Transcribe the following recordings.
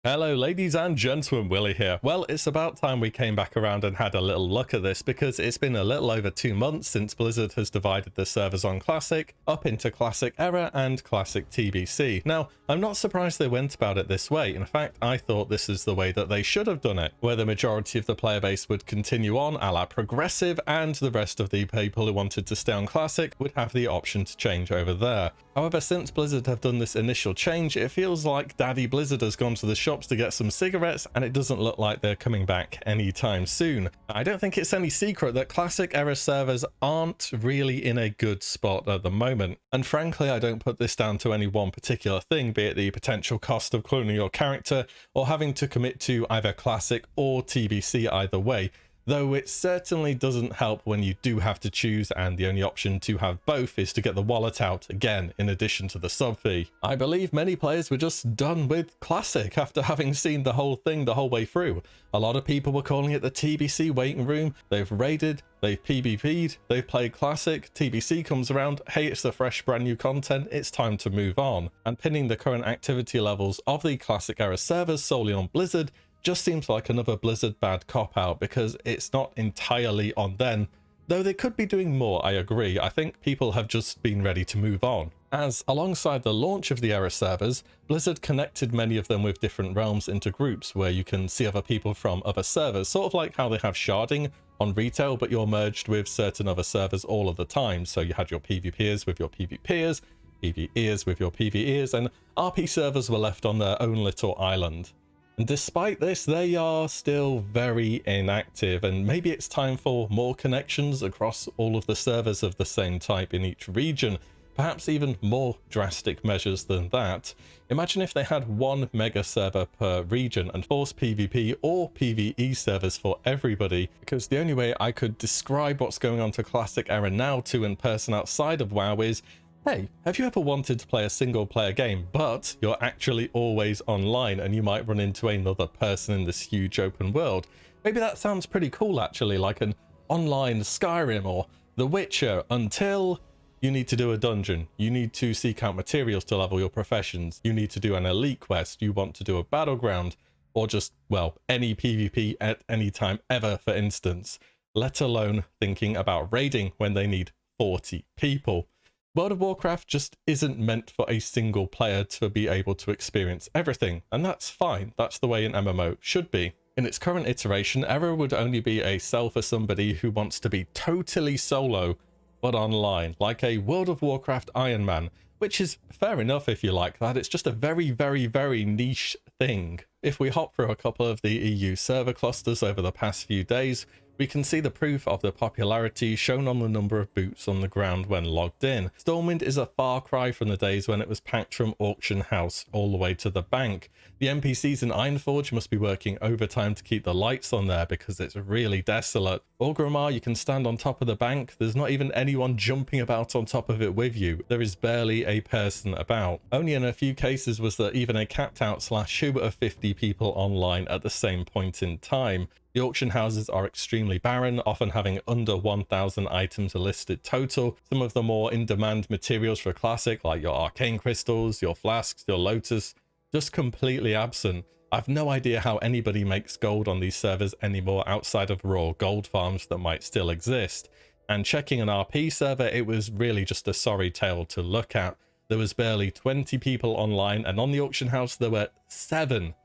Hello ladies and gentlemen, Willie here. Well, it's about time we came back around and had a little look at this because it's been a little over 2 months since Blizzard has divided the servers on Classic up into Classic Era and Classic TBC. Now, I'm not surprised they went about it this way. In fact, I thought this is the way that they should have done it, where the majority of the player base would continue on a la Progressive and the rest of the people who wanted to stay on Classic would have the option to change over there. However, since Blizzard have done this initial change, it feels like Daddy Blizzard has gone to the shops to get some cigarettes and it doesn't look like they're coming back anytime soon. I don't think it's any secret that Classic Era servers aren't really in a good spot at the moment. And frankly, I don't put this down to any one particular thing, be it the potential cost of cloning your character or having to commit to either Classic or TBC either way. Though it certainly doesn't help when you do have to choose and the only option to have both is to get the wallet out again in addition to the sub fee. I believe many players were just done with Classic after having seen the whole thing the whole way through. A lot of people were calling it the TBC waiting room. They've raided, they've PvP'd, they've played Classic, TBC comes around, hey, it's the fresh brand new content, it's time to move on. And pinning the current activity levels of the Classic Era servers solely on Blizzard just seems like another Blizzard bad cop-out because it's not entirely on them, though they could be doing more. I agree. I think people have just been ready to move on. As alongside the launch of the Era servers, Blizzard connected many of them with different realms into groups where you can see other people from other servers, sort of like how they have sharding on retail, but you're merged with certain other servers all of the time. So you had your PvPers with your PvPers, PvEers with your PvEers, and RP servers were left on their own little island. And despite this, they are still very inactive, and maybe it's time for more connections across all of the servers of the same type in each region, perhaps even more drastic measures than that. Imagine if they had one mega server per region and forced PvP or PvE servers for everybody, because the only way I could describe what's going on to Classic Era now to in person outside of WoW is, hey, have you ever wanted to play a single player game, but you're actually always online and you might run into another person in this huge open world? Maybe that sounds pretty cool actually, like an online Skyrim or The Witcher, until you need to do a dungeon, you need to seek out materials to level your professions, you need to do an elite quest, you want to do a battleground, or just, well, any PvP at any time ever, for instance, let alone thinking about raiding when they need 40 people. World of Warcraft just isn't meant for a single player to be able to experience everything, and that's fine. That's the way an MMO should be. In its current iteration, Era would only be a sell for somebody who wants to be totally solo, but online, like a World of Warcraft Iron Man, which is fair enough if you like that. It's just a very, very, very niche thing. If we hop through a couple of the EU server clusters over the past few days, we can see the proof of the popularity shown on the number of boots on the ground when logged in. Stormwind is a far cry from the days when it was packed from auction house all the way to the bank. The NPCs in Ironforge must be working overtime to keep the lights on there because it's really desolate. Orgrimmar, you can stand on top of the bank. There's not even anyone jumping about on top of it with you. There is barely a person about. Only in a few cases was there even a capped out /2 of 50 people online at the same point in time. The auction houses are extremely barren, often having under 1,000 items listed total. Some of the more in-demand materials for Classic, like your arcane crystals, your flasks, your lotus, just completely absent. I've no idea how anybody makes gold on these servers anymore outside of raw gold farms that might still exist. And checking an RP server, it was really just a sorry tale to look at. There was barely 20 people online, and on the auction house there were 7.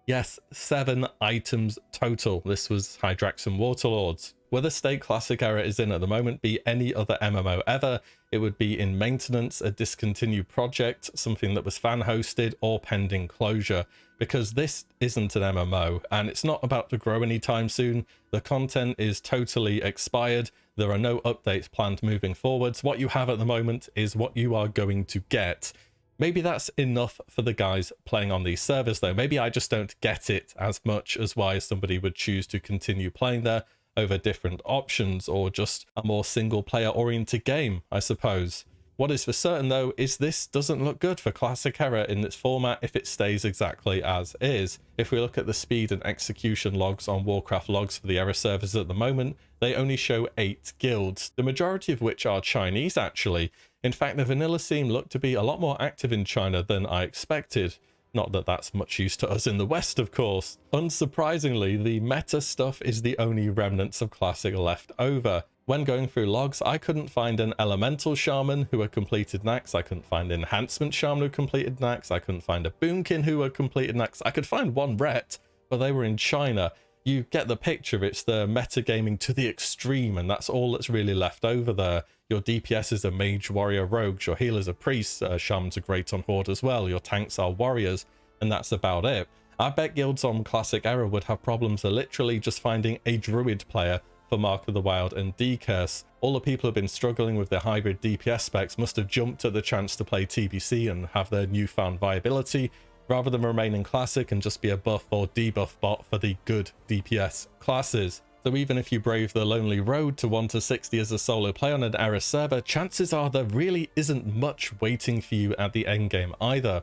Yes, 7 items total. This was Hydraxan Waterlords. Where the state Classic Era is in at the moment be any other MMO ever, it would be in maintenance, a discontinued project, something that was fan hosted or pending closure, because this isn't an MMO and it's not about to grow anytime soon. The content is totally expired. There are no updates planned moving forwards. What you have at the moment is what you are going to get. Maybe that's enough for the guys playing on these servers though. Maybe I just don't get it as much as why somebody would choose to continue playing there over different options, or just a more single player oriented game, I suppose. What is for certain though is this doesn't look good for Classic Era in its format if it stays exactly as is. If we look at the speed and execution logs on Warcraft logs for the Era servers at the moment, they only show 8 guilds, the majority of which are Chinese actually. In fact, the vanilla scene looked to be a lot more active in China than I expected. Not that that's much use to us in the West, of course. Unsurprisingly, the meta stuff is the only remnants of Classic left over. When going through logs, I couldn't find an Elemental Shaman who had completed Nax, I couldn't find an Enhancement Shaman who completed Nax, I couldn't find a Boomkin who had completed Nax. I could find one Ret, but they were in China. You get the picture, it's the metagaming to the extreme, and that's all that's really left over there. Your DPS are mage, warrior, rogues, your healers are priests, shamans are great on horde as well, your tanks are warriors, and that's about it. I bet guilds on Classic Era would have problems literally just finding a druid player for Mark of the Wild and D-Curse. All the people who have been struggling with their hybrid DPS specs must have jumped at the chance to play TBC and have their newfound viability, rather than remain in Classic and just be a buff or debuff bot for the good DPS classes. So even if you brave the lonely road to 1 to 60 as a solo play on an Era server, chances are there really isn't much waiting for you at the endgame either.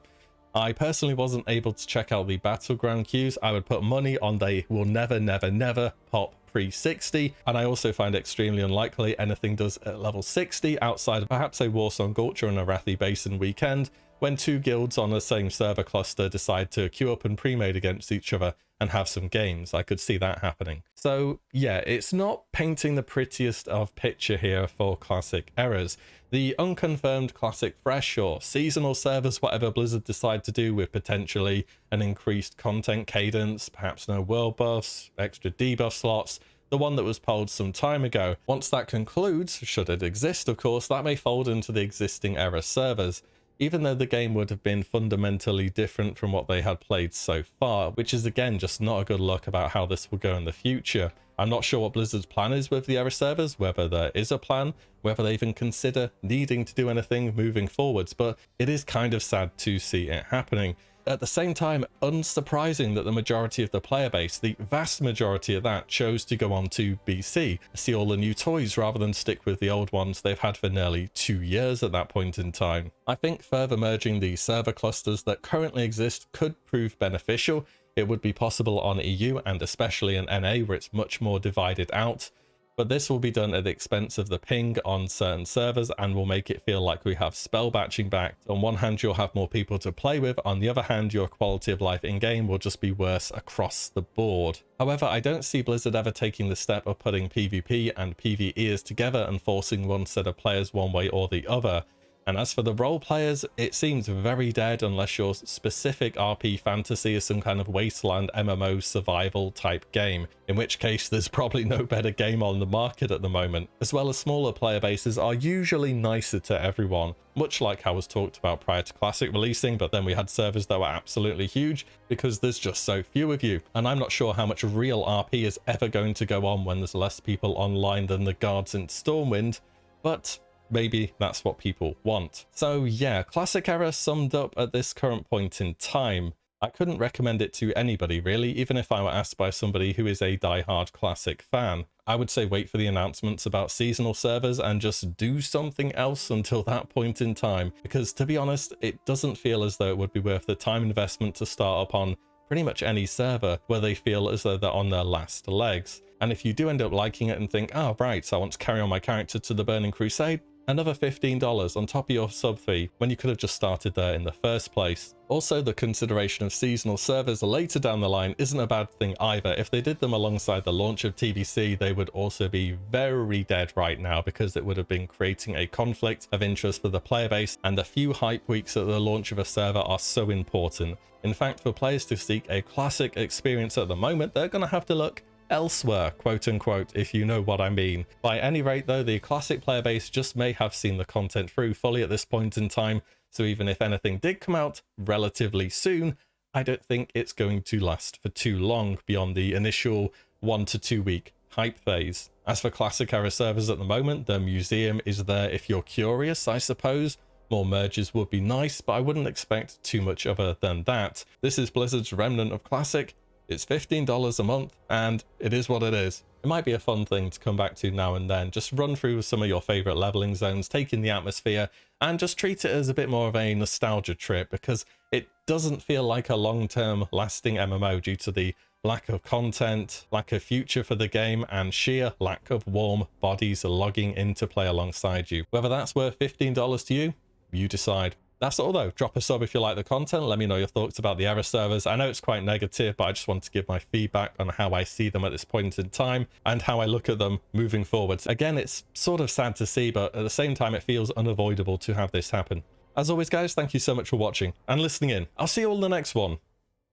I personally wasn't able to check out the battleground queues. I would put money on they will never pop pre-60, and I also find it extremely unlikely anything does at level 60 outside of perhaps a Warsong Gulch or an Arathi Basin weekend, when two guilds on the same server cluster decide to queue up and pre-made against each other and have some games. I could see that happening. So yeah, it's not painting the prettiest of picture here for Classic Eras. The unconfirmed Classic Fresh or seasonal servers, whatever Blizzard decide to do with potentially an increased content cadence, perhaps no world buffs, extra debuff slots, the one that was polled some time ago. Once that concludes, should it exist of course, that may fold into the existing Era servers, even though the game would have been fundamentally different from what they had played so far, which is again just not a good look about how this will go in the future. I'm not sure what Blizzard's plan is with the Era servers, whether there is a plan, whether they even consider needing to do anything moving forwards, but it is kind of sad to see it happening. At the same time, unsurprising that the majority of the player base, the vast majority of that, chose to go on to BC, see all the new toys rather than stick with the old ones they've had for nearly 2 years at that point in time. I think further merging the server clusters that currently exist could prove beneficial. It would be possible on EU and especially in NA where it's much more divided out. But this will be done at the expense of the ping on certain servers and will make it feel like we have spell batching back. On one hand, you'll have more people to play with. On the other hand, your quality of life in-game will just be worse across the board. However, I don't see Blizzard ever taking the step of putting PvP and PvEers together and forcing one set of players one way or the other. And as for the role players, it seems very dead unless your specific RP fantasy is some kind of wasteland MMO survival type game, in which case there's probably no better game on the market at the moment, as well as smaller player bases are usually nicer to everyone, much like how was talked about prior to Classic releasing, but then we had servers that were absolutely huge because there's just so few of you, and I'm not sure how much real RP is ever going to go on when there's less people online than the guards in Stormwind, but maybe that's what people want. So yeah, Classic Era summed up at this current point in time. I couldn't recommend it to anybody really, even if I were asked by somebody who is a die-hard Classic fan. I would say wait for the announcements about seasonal servers and just do something else until that point in time, because to be honest, it doesn't feel as though it would be worth the time investment to start up on pretty much any server where they feel as though they're on their last legs. And if you do end up liking it and think, oh right, so I want to carry on my character to the Burning Crusade, another $15 on top of your sub fee when you could have just started there in the first place. Also, the consideration of seasonal servers later down the line isn't a bad thing either. If they did them alongside the launch of TBC, they would also be very dead right now because it would have been creating a conflict of interest for the player base, and a few hype weeks at the launch of a server are so important. In fact, for players to seek a classic experience at the moment, they're going to have to look elsewhere, quote unquote, if you know what I mean. By any rate though, the classic player base just may have seen the content through fully at this point in time, so even if anything did come out relatively soon, I don't think it's going to last for too long beyond the initial 1 to 2 week hype phase. As for Classic Era servers at the moment, the museum is there if you're curious, I suppose. More merges would be nice, but I wouldn't expect too much other than that. This is Blizzard's remnant of Classic. It's $15 a month, and it is what it is. It might be a fun thing to come back to now and then. Just run through some of your favorite leveling zones, take in the atmosphere, and just treat it as a bit more of a nostalgia trip, because it doesn't feel like a long-term lasting MMO due to the lack of content, lack of future for the game, and sheer lack of warm bodies logging in to play alongside you. Whether that's worth $15 to you, you decide. That's all though. Drop a sub if you like the content. Let me know your thoughts about the error servers. I know it's quite negative, but I just want to give my feedback on how I see them at this point in time and how I look at them moving forwards. Again, it's sort of sad to see, but at the same time, it feels unavoidable to have this happen. As always, guys, thank you so much for watching and listening in. I'll see you all in the next one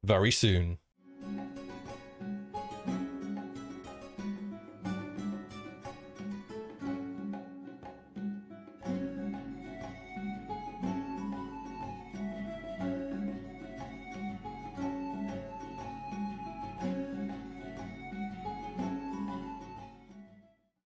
very soon.